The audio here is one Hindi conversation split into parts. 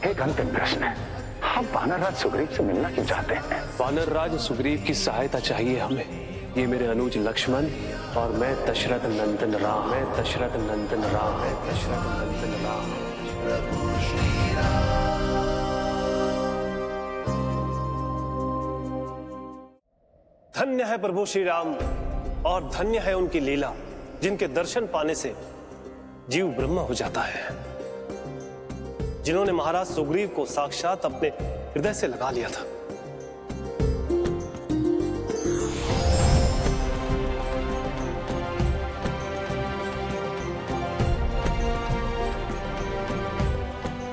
एक अंतिम प्रश्न है, हम वानरराज सुग्रीव से मिलना क्यों चाहते हैं? वानरराज सुग्रीव की सहायता चाहिए हमें। ये मेरे अनुज लक्ष्मण और मैं दशरथ नंदन राम, मैं दशरथ नंदन राम, मैं दशरथ नंदन राम। धन्य है प्रभु श्री राम और धन्य है उनकी लीला, जिनके दर्शन पाने से जीव ब्रह्म हो जाता है, जिन्होंने महाराज सुग्रीव को साक्षात अपने हृदय से लगा लिया था।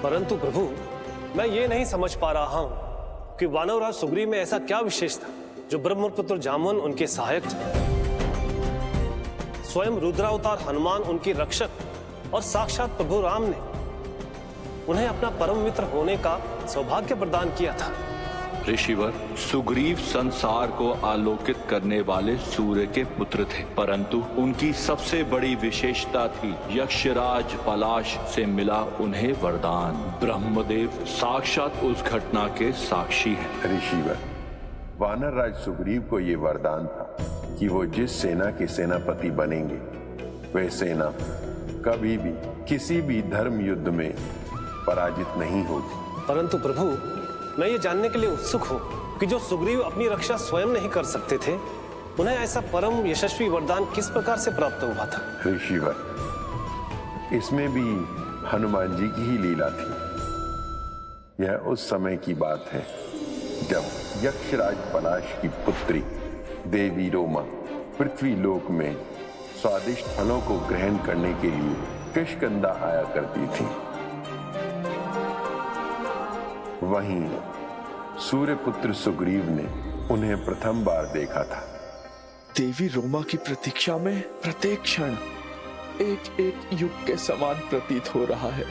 परंतु प्रभु, मैं ये नहीं समझ पा रहा हूं कि वानरराज सुग्रीव में ऐसा क्या विशेष था जो ब्रह्मपुत्र जामवन उनके सहायक थे, स्वयं रुद्रावतार हनुमान उनकी रक्षक और साक्षात प्रभु राम ने उन्हें अपना परम मित्र होने का सौभाग्य प्रदान किया था। ऋषिवर, सुग्रीव संसार को आलोकित करने वाले सूर्य के पुत्र थे, परंतु उनकी सबसे बड़ी विशेषता थी यक्षराज पलाश से मिला उन्हें वरदान। ब्रह्मदेव साक्षात उस घटना के साक्षी हैं। ऋषिवर, वानरराज सुग्रीव को ये वरदान था कि वो जिस सेना के सेनापति बनेंगे वह सेना कभी भी किसी भी धर्म युद्ध में पराजित नहीं होगी। परंतु प्रभु, मैं ये जानने के लिए उत्सुक हूँ कि जो सुग्रीव अपनी रक्षा स्वयं नहीं कर सकते थे, उन्हें ऐसा परम यशस्वी वरदान किस प्रकार से प्राप्त हुआ था? ऋषिवर, इसमें भी हनुमान जी की ही लीला थी। यह उस समय की बात है जब यक्षराज पलाश की पुत्री देवी रोमा पृथ्वी लोक में स्वादिष्ट फलों को ग्रहण करने के लिए किष्किंधा आया करती थी। वहीं सूर्यपुत्र सुग्रीव ने उन्हें प्रथम बार देखा था। देवी रोमा की प्रतीक्षा में प्रत्येक क्षण एक एक युग के समान प्रतीत हो रहा है।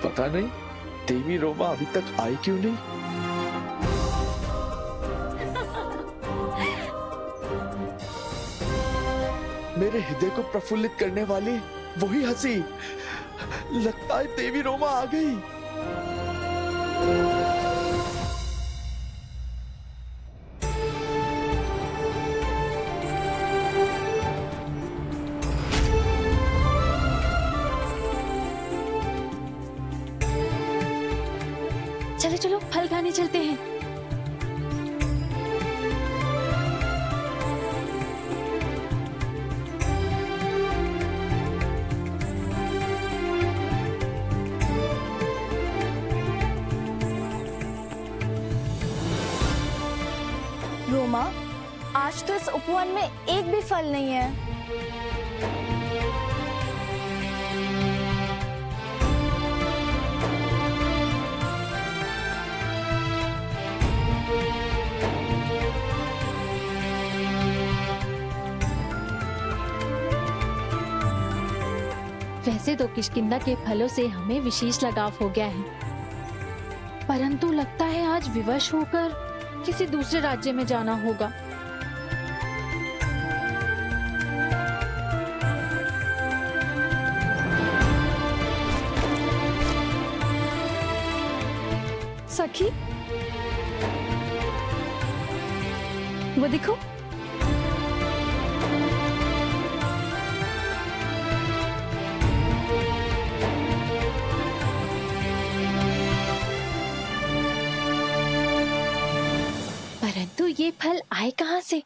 पता नहीं देवी रोमा अभी तक आई क्यों नहीं। मेरे हृदय को प्रफुल्लित करने वाली वही हंसी, लगता है देवी रोमा आ गई। चलो चलो फल खाने चलते हैं। रोमा, आज तो इस उपवन में एक भी फल नहीं है। वैसे तो किष्किंधा के फलों से हमें विशेष लगाव हो गया है, परंतु लगता है आज विवश होकर किसी दूसरे राज्य में जाना होगा। सखी, वो देखो, परंतु ये फल आए कहां से?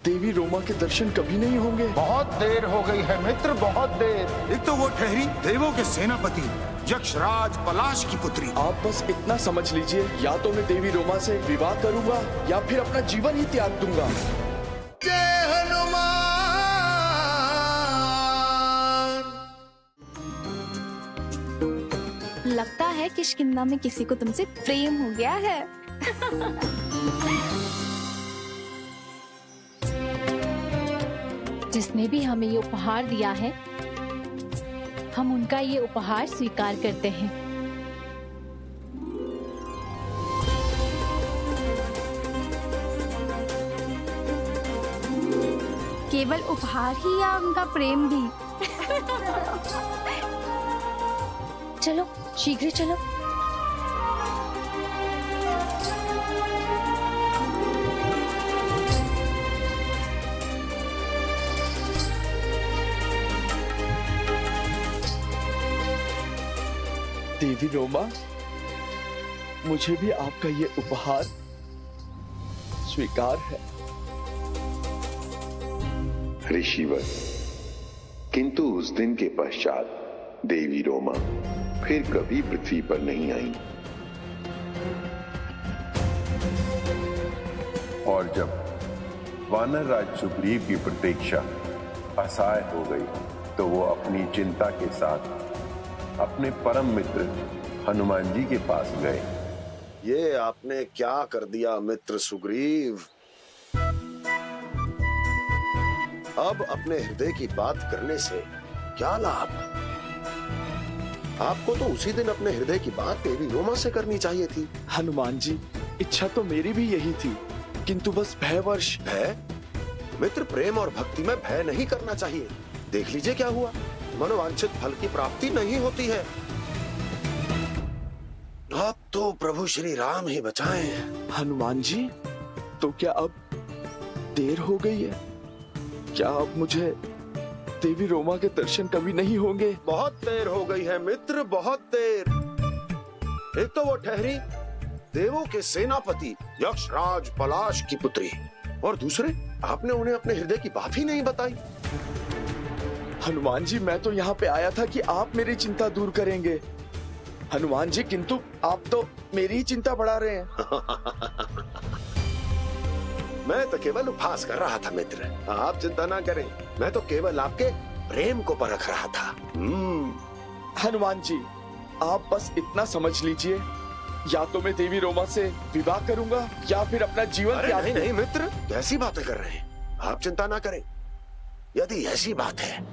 देवी रोमा के दर्शन कभी नहीं होंगे। बहुत देर हो गई है मित्र, बहुत देर। एक तो वो ठहरी देवों के सेनापति यक्षराज पलाश की पुत्री। आप बस इतना समझ लीजिए, या तो मैं देवी रोमा से विवाह करूंगा या फिर अपना जीवन ही त्याग दूंगा। जय हनुमान। लगता है किष्किंधा में किसी को तुमसे प्रेम हो गया है। जिसने भी हमें ये उपहार दिया है, हम उनका ये उपहार स्वीकार करते हैं। केवल उपहार ही या उनका प्रेम भी? चलो शीघ्र चलो। देवी रोमा, मुझे भी आपका ये उपहार स्वीकार है। ऋषिवर, किंतु उस दिन के पश्चात देवी रोमा फिर कभी पृथ्वी पर नहीं आई। और जब वानर राज सुग्रीव की प्रतीक्षा असहाय हो गई तो वो अपनी चिंता के साथ अपने परम मित्र हनुमान जी के पास गए। ये आपने क्या कर दिया मित्र सुग्रीव? अब अपने हृदय की बात करने से क्या लाभ? आपको तो उसी दिन अपने हृदय की बात देवी रोमा से करनी चाहिए थी। हनुमान जी, इच्छा तो मेरी भी यही थी, किंतु बस भयवश। भय? मित्र, प्रेम और भक्ति में भय नहीं करना चाहिए। देख लीजिए क्या हुआ, मनोवांछित फल की प्राप्ति नहीं होती है। अब तो प्रभु श्री राम ही बचाएं। हनुमान जी, तो क्या अब देर हो गई है? क्या अब मुझे देवी रोमा के दर्शन कभी नहीं होंगे? बहुत देर हो गई है मित्र, बहुत देर। एक तो वो ठहरी देवों के सेनापति यक्षराज पलाश की पुत्री, और दूसरे आपने उन्हें अपने हृदय की बात ही नहीं बताई। हनुमान जी, मैं तो यहाँ पे आया था कि आप मेरी चिंता दूर करेंगे। हनुमान जी, किंतु आप तो मेरी ही चिंता बढ़ा रहे हैं। मैं तो केवल उपहास कर रहा था मित्र, आप चिंता ना करें। मैं तो केवल आपके प्रेम को परख रहा था। हनुमान जी, आप बस इतना समझ लीजिए, या तो मैं देवी रोमा से विवाह करूंगा या फिर अपना जीवन त्याग नहीं नहीं मित्र, कैसी बातें कर रहे हैं आप? चिंता ना करें। यदि ऐसी बात है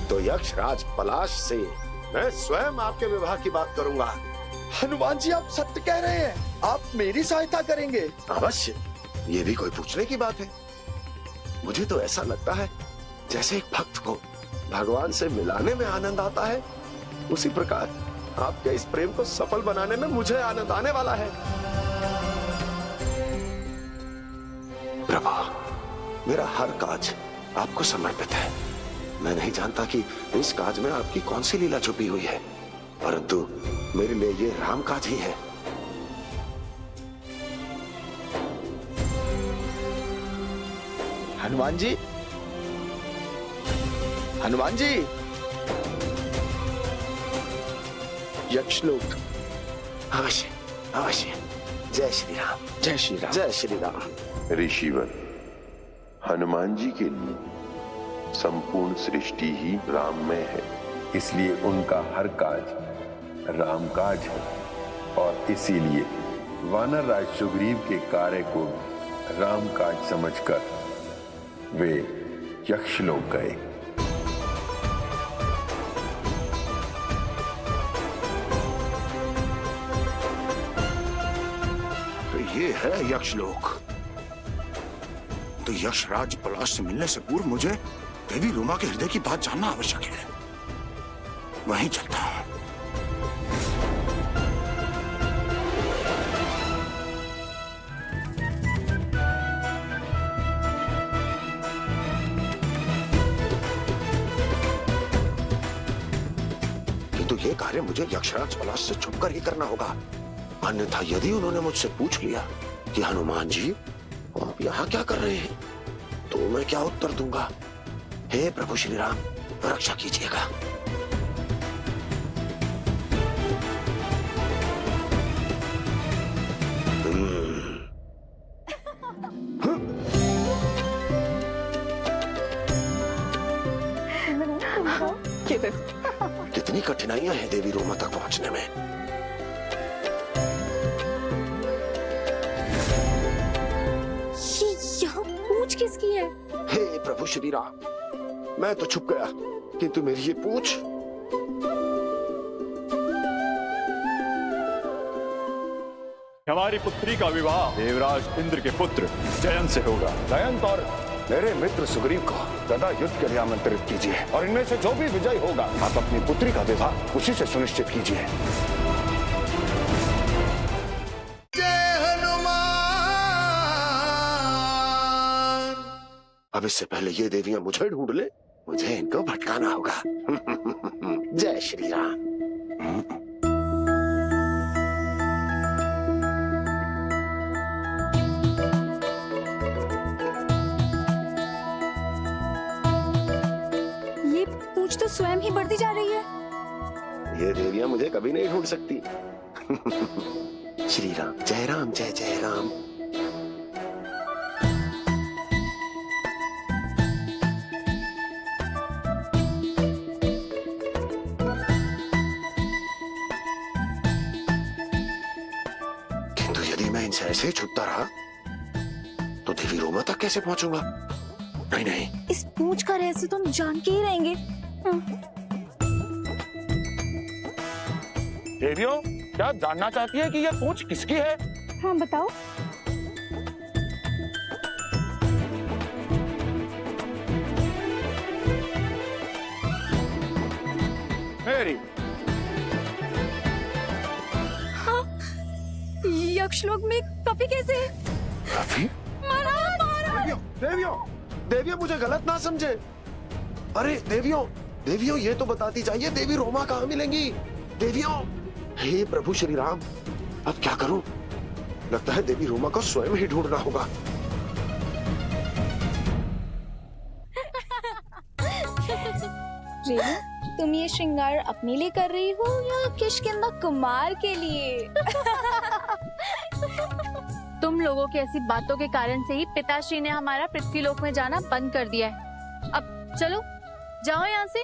तो यक्षराज पलाश से मैं स्वयं आपके विवाह की बात करूंगा। हनुमान जी, आप सत्य कह रहे हैं? आप मेरी सहायता करेंगे? अवश्य, ये भी कोई पूछने की बात है? मुझे तो ऐसा लगता है जैसे एक भक्त को भगवान से मिलाने में आनंद आता है, उसी प्रकार आपके इस प्रेम को सफल बनाने में मुझे आनंद आने वाला है। प्रभु, मेरा हर काज आपको समर्पित है। मैं नहीं जानता कि इस काज में आपकी कौन सी लीला छुपी हुई है, परंतु मेरे लिए ये राम काज ही है। हनुमान जी, हनुमान जी, यक्षलोक। अवश्य अवश्य। जय श्री राम। जय श्री राम। जय श्री राम। ऋषिवर, हनुमान जी के लिए संपूर्ण सृष्टि ही राममय है, इसलिए उनका हर काज राम काज है, और इसीलिए वानर राज सुग्रीव के कार्य को राम काज समझकर वे यक्षलोक गए। तो ये है यक्षलोक। तो यक्षराज पलाश से मिलने से पूर्व मुझे देवी रोमा के हृदय की बात जानना आवश्यक है। वहीं चलता हूं। किंतु ये कार्य मुझे यक्षराज पलाश से छुपकर ही करना होगा, अन्यथा यदि उन्होंने मुझसे पूछ लिया कि हनुमान जी आप यहाँ क्या कर रहे हैं, तो मैं क्या उत्तर दूंगा? हे प्रभु श्री राम, रक्षा कीजिएगा। कितनी कठिनाइयां हैं देवी रोमा तक पहुंचने में। यहाँ पूछ किसकी है? हे प्रभु श्री राम, मैं तो छुप गया, किंतु मेरी ये पूछ। हमारी पुत्री का विवाह देवराज इंद्र के पुत्र जयंत से होगा। जयंत और मेरे मित्र सुग्रीव को सदा युद्ध के लिए आमंत्रित कीजिए और इनमें से जो भी विजय होगा आप अपनी पुत्री का विवाह उसी से सुनिश्चित कीजिए। अब इससे पहले ये देवियां मुझे ढूंढ ले, मुझे इनको भटकाना होगा। जय श्री राम। ये पूछ तो स्वयं ही बढ़ती जा रही है। ये देवियां मुझे कभी नहीं ढूंढ सकती। श्री राम, जय राम, जय जय राम। किंतु यदि मैं इनसे ऐसे ही छुपता रहा तो देवी रोमा तक कैसे पहुंचूंगा? नहीं नहीं, इस पूछ का रहस्य तो हम जान के ही रहेंगे। देवियों, क्या आप जानना चाहती है कि यह पूंछ किसकी है? हाँ बताओ। मेरी। हाँ, यक्षलोक में कभी कैसे? काफी? देवियों, देवियों मुझे गलत ना समझे। अरे देवियों, देवियों ये तो बताती चाहिए देवी रोमा कहाँ मिलेंगी? देवियों, हे प्रभु श्री राम, अब क्या करूं? लगता है देवी रोमा को स्वयं ही ढूंढना होगा। रेणु, तुम ये श्रृंगार अपने लिए कर रही हो या किष्किंधा कुमार के लिए? तुम लोगों की ऐसी बातों के कारण से ही पिताश्री ने हमारा पृथ्वीलोक में जाना बंद कर दिया है। अब चलो, जाओ यहाँ से।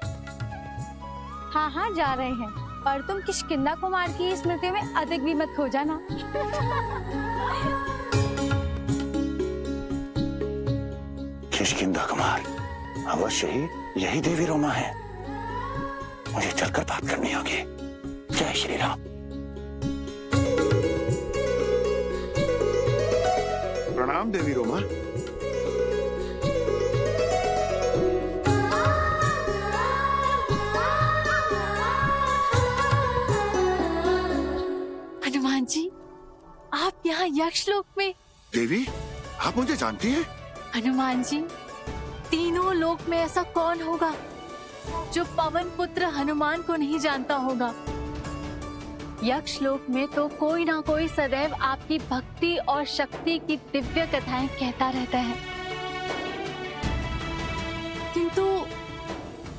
हाँ हाँ जा रहे हैं, पर तुम किष्किंधा कुमार की स्मृति में अधिक भी मत खो जाना। किष्किंधा कुमार, अवश्य ही यही देवी रोमा है। मुझे चलकर बात करनी होगी। जय श्री राम। प्रणाम देवी रोमा। हनुमान जी, आप यहाँ यक्षलोक में? देवी, आप मुझे जानती हैं? हनुमान जी, तीनों लोक में ऐसा कौन होगा जो पवन पुत्र हनुमान को नहीं जानता होगा? यक्षलोक में तो कोई ना कोई सदैव आपकी भक्ति और शक्ति की दिव्य कथाएं कहता रहता है, किंतु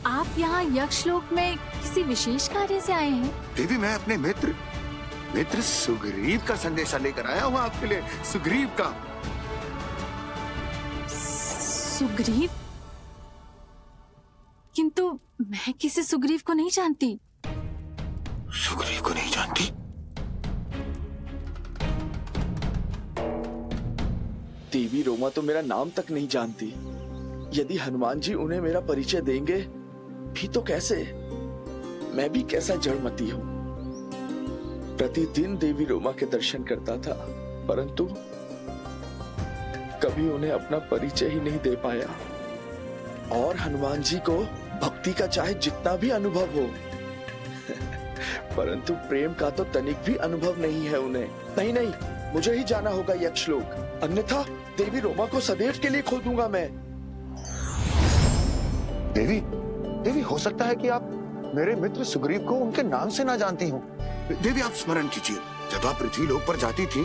आप यहाँ यक्षलोक में किसी विशेष कार्य से आए हैं? देवी, मैं अपने मित्र सुग्रीव का संदेशा लेकर आया हूँ आपके लिए। सुग्रीव का। सुग्रीव? किंतु मैं किसी सुग्रीव को नहीं जानती। सुग्रीव को नहीं जानती? देवी रोमा तो मेरा नाम तक नहीं जानती। यदि हनुमान जी उन्हें मेरा परिचय देंगे भी तो कैसे? मैं भी कैसा जड़मती हूँ। प्रतिदिन देवी रोमा के दर्शन करता था, परंतु कभी उन्हें अपना परिचय ही नहीं दे पाया। और हनुमान जी को भक्ति का चाहे जितना भी अनुभव हो, परंतु प्रेम का तो तनिक भी अनुभव नहीं है उन्हें। नहीं नहीं, मुझे ही जाना होगा यक्षलोक, अन्यथा देवी रोमा को सदैव के लिए खो दूंगा मैं। देवी, हो सकता है कि आप मेरे मित्र सुग्रीव को उनके नाम से ना जानती हो। देवी, आप स्मरण कीजिए, जब आप पृथ्वीलोक पर जाती थी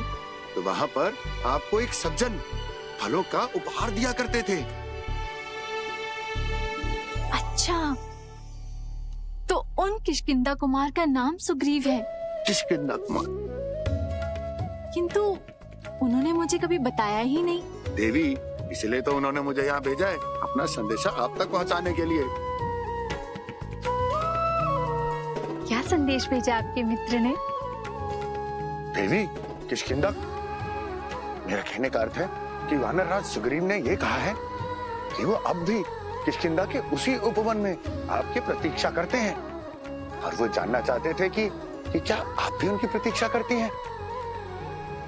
तो वहां पर आपको एक सज्जन फलों का उपहार दिया करते थे। अच्छा, तो उन किष्किंधा कुमार का नाम सुग्रीव है? किष्किंधा कुमार? किंतु उन्होंने मुझे कभी बताया ही नहीं। देवी, इसलिए तो उन्होंने मुझे यहाँ भेजा है, अपना संदेशा आप तक पहुँचाने के लिए। क्या संदेश भेजा आपके मित्र ने? देवी, किष्किंधा, मेरा कहने का अर्थ है कि वानरराज सुग्रीव ने ये कहा है कि वो अब भी किष्किंधा के उसी उपवन में आपकी प्रतीक्षा करते हैं, और वो जानना चाहते थे कि क्या आप भी उनकी प्रतीक्षा करती हैं?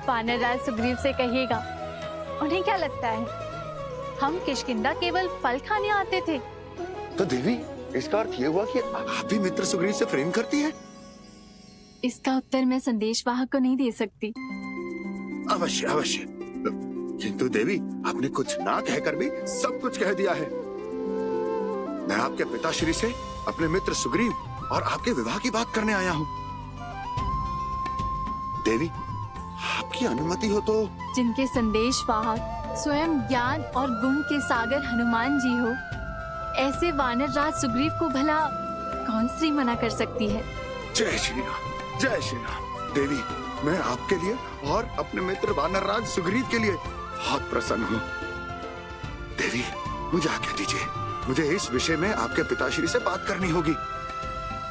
वानरराज सुग्रीव से कहिएगा, उन्हें क्या लगता है हम किष्किंधा केवल फल खाने आते थे। तो देवी, इसका अर्थ ये हुआ कि आप भी मित्र सुग्रीव से प्रेम करती हैं? इसका उत्तर मैं संदेशवाहक को नहीं दे सकती। अवश्य अवश्य, किंतु देवी, आपने कुछ ना कहकर भी सब कुछ कह दिया है। मैं आपके पिताश्री से अपने मित्र सुग्रीव और आपके विवाह की बात करने आया हूँ। देवी, आपकी अनुमति हो तो। जिनके संदेशवाहक स्वयं ज्ञान और गुण के सागर हनुमान जी हो, ऐसे वानर राज सुग्रीव को भला कौन स्त्री मना कर सकती है। जय श्री राम, जय श्री राम। देवी, मैं आपके लिए और अपने मित्र वानर राज सुग्रीव के लिए बहुत प्रसन्न हूँ। देवी, मुझे आज्ञा दीजिए, मुझे इस विषय में आपके पिताश्री से बात करनी होगी।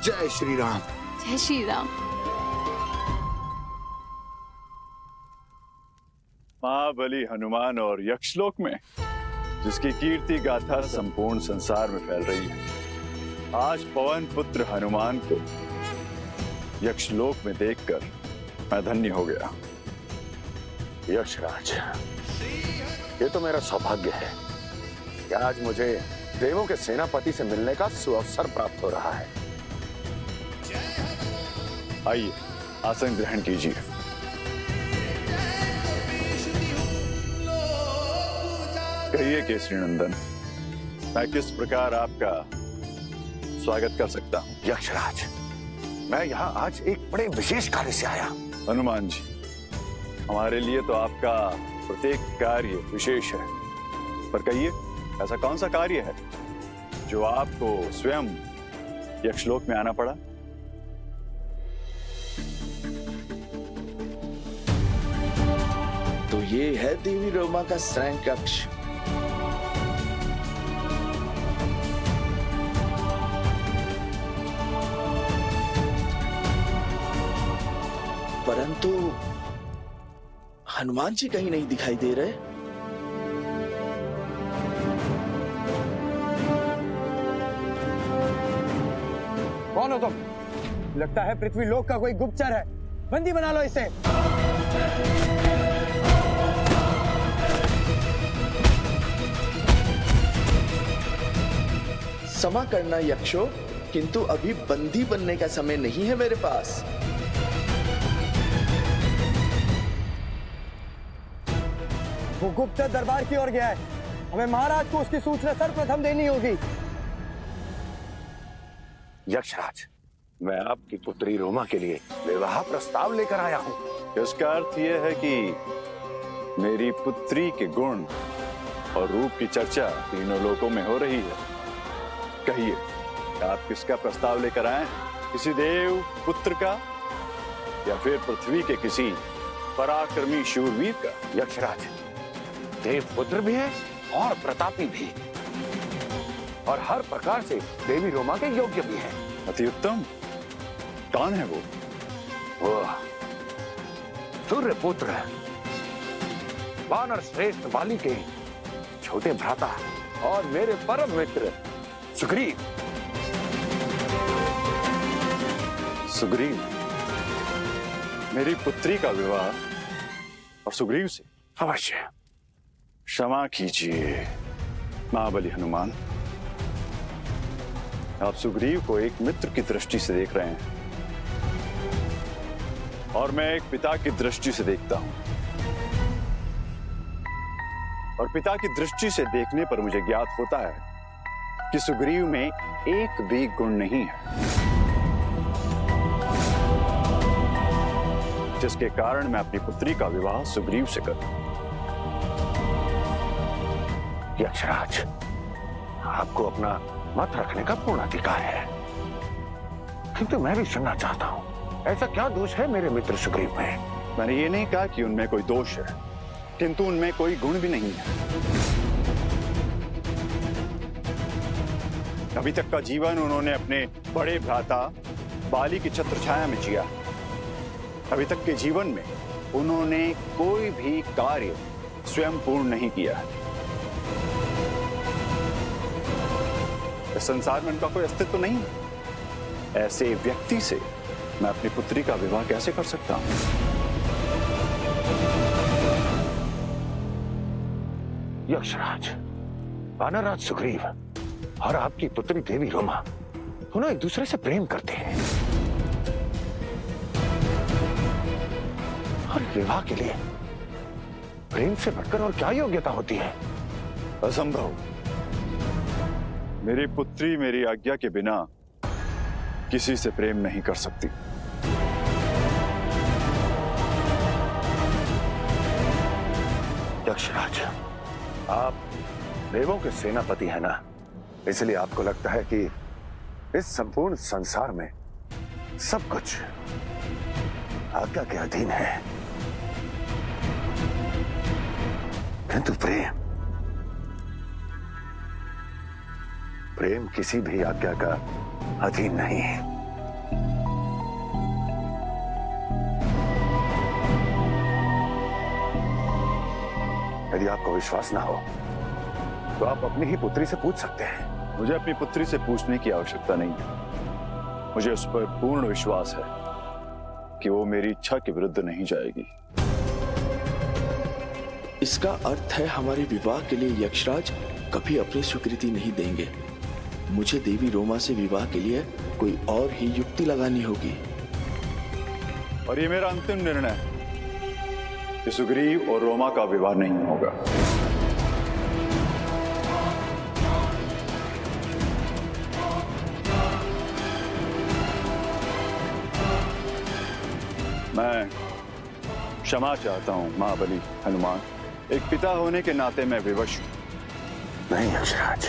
जय श्री राम। जय श्री राम। महाबली हनुमान और यक्षलोक में, जिसकी कीर्ति गाथा संपूर्ण संसार में फैल रही है, आज पवन पुत्र हनुमान को यक्षलोक में देखकर मैं धन्य हो गया। यक्षराज, ये तो मेरा सौभाग्य है कि आज मुझे देवों के सेनापति से मिलने का सुअवसर प्राप्त हो रहा है। आइए, आसन ग्रहण कीजिए। कहिए केसरी नंदन, मैं किस प्रकार आपका स्वागत कर सकता हूँ? यक्षराज, मैं यहाँ आज एक बड़े विशेष कार्य से आया। हनुमान जी, हमारे लिए तो आपका प्रत्येक कार्य विशेष है, पर कहिए, ऐसा कौन सा कार्य है जो आपको स्वयं यक्षलोक में आना पड़ा? तो ये है देवी रोमा का शयन कक्ष। परंतु हनुमान जी कहीं नहीं दिखाई दे रहे। कौन हो तुम? लगता है पृथ्वी लोक का कोई गुप्तचर है। बंदी बना लो इसे। क्षमा करना यक्षो, किंतु अभी बंदी बनने का समय नहीं है मेरे पास। वो गुप्तचर दरबार की ओर गया है। हमें महाराज को उसकी सूचना सर्वप्रथम देनी होगी। यक्षराज, मैं आपकी पुत्री रोमा के लिए विवाह प्रस्ताव लेकर आया हूँ। इसका अर्थ यह है कि मेरी पुत्री के गुण और रूप की चर्चा तीनों लोकों में हो रही है। कहिए, आप किसका प्रस्ताव लेकर आए हैं? किसी देव पुत्र का या फिर पृथ्वी के किसी पराक्रमी शूरवीर का? यक्षराज, देव पुत्र भी है और प्रतापी भी, और हर प्रकार से देवी रोमा के योग्य भी है। अति उत्तम। कौन है वो? सूर्य पुत्र, वानर श्रेष्ठ बाली के छोटे भ्राता और मेरे परम मित्र सुग्रीव। सुग्रीव, मेरी पुत्री का विवाह और सुग्रीव से? अवश्य। क्षमा कीजिए महाबली हनुमान, आप सुग्रीव को एक मित्र की दृष्टि से देख रहे हैं और मैं एक पिता की दृष्टि से देखता हूं, और पिता की दृष्टि से देखने पर मुझे ज्ञात होता है कि सुग्रीव में एक भी गुण नहीं है जिसके कारण मैं अपनी पुत्री का विवाह सुग्रीव से करूं। यक्षराज, आपको अपना मत रखने का पूर्ण अधिकार है, किंतु मैं भी सुनना चाहता हूं, ऐसा क्या दोष है मेरे मित्र सुग्रीव में? मैंने ये नहीं कहा कि उनमें कोई दोष है, किंतु उनमें कोई गुण भी नहीं है। अभी तक का जीवन उन्होंने अपने बड़े भ्राता बाली की छत्रछाया में जिया। अभी तक के जीवन में उन्होंने कोई भी कार्य स्वयं पूर्ण नहीं किया है। इस संसार में उनका कोई अस्तित्व नहीं है। ऐसे व्यक्ति से मैं अपनी पुत्री का विवाह कैसे कर सकता हूं? यक्षराज, वानरराज सुग्रीव और आपकी पुत्री देवी रोमा दोनों एक दूसरे से प्रेम करते हैं और विवाह के लिए प्रेम से बढ़कर और क्या योग्यता होती है? असंभव। मेरी पुत्री मेरी आज्ञा के बिना किसी से प्रेम नहीं कर सकती। यक्षराज, आप देवों के सेनापति हैं ना, इसलिए आपको लगता है कि इस संपूर्ण संसार में सब कुछ आज्ञा के अधीन है, किंतु प्रेम किसी भी आज्ञा का अधीन नहीं है। यदि आपको विश्वास ना हो तो आप अपनी ही पुत्री से पूछ सकते हैं। मुझे अपनी पुत्री से पूछने की आवश्यकता नहीं है। मुझे उस पर पूर्ण विश्वास है कि वो मेरी इच्छा के विरुद्ध नहीं जाएगी। इसका अर्थ है हमारे विवाह के लिए यक्षराज कभी अपनी स्वीकृति नहीं देंगे। मुझे देवी रोमा से विवाह के लिए कोई और ही युक्ति लगानी होगी। और ये मेरा अंतिम निर्णय है कि सुग्रीव और रोमा का विवाह नहीं होगा। मैं क्षमा चाहता हूं महाबली हनुमान। एक पिता होने के नाते मैं विवश हूं। नहीं यक्षराज,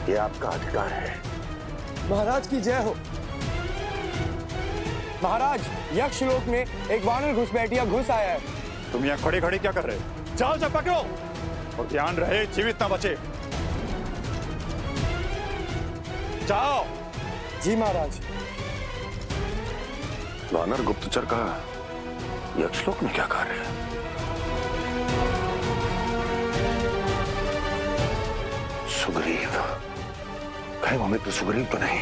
ये आपका अधिकार है। महाराज की जय हो। महाराज, यक्षलोक में एक वानर घुसपैठिया घुस आया है। तुम यहाँ खड़े खड़े क्या कर रहे हो? जाओ जा पकड़ो और ध्यान रहे जीवित ना बचे। जाओ। जी महाराज। वानर गुप्तचर का यक्षलोक में क्या कार्य है? सुग्रीव, कहीं वो मित्र सुग्रीव तो नहीं?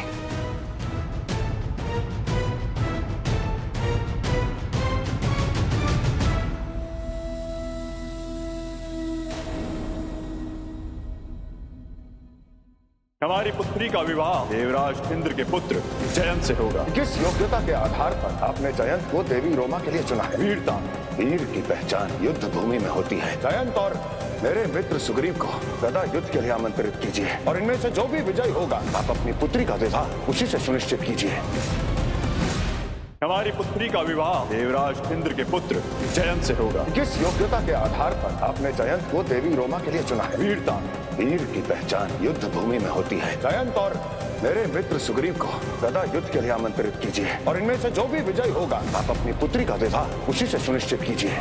हमारी पुत्री का विवाह देवराज इंद्र के पुत्र जयंत से होगा। किस योग्यता के आधार पर आपने जयंत को देवी रोमा के लिए चुना है? वीरता। वीर की पहचान युद्ध भूमि में होती है। जयंत और मेरे मित्र सुग्रीव को गदा युद्ध के लिए आमंत्रित कीजिए और इनमें से जो भी विजयी होगा आप अपनी पुत्री का विवाह उसी से सुनिश्चित कीजिए। हमारी पुत्री का विवाह देवराज इंद्र के पुत्र जयंत से होगा। किस योग्यता के आधार पर आपने जयंत को देवी रोमा के लिए चुना है? वीरता। वीर की पहचान युद्ध भूमि में होती है। जयंत और मेरे मित्र सुग्रीव को गदा युद्ध के लिए आमंत्रित कीजिए और इनमें से जो भी विजयी होगा आप अपनी पुत्री का विवाह उसी से सुनिश्चित कीजिए।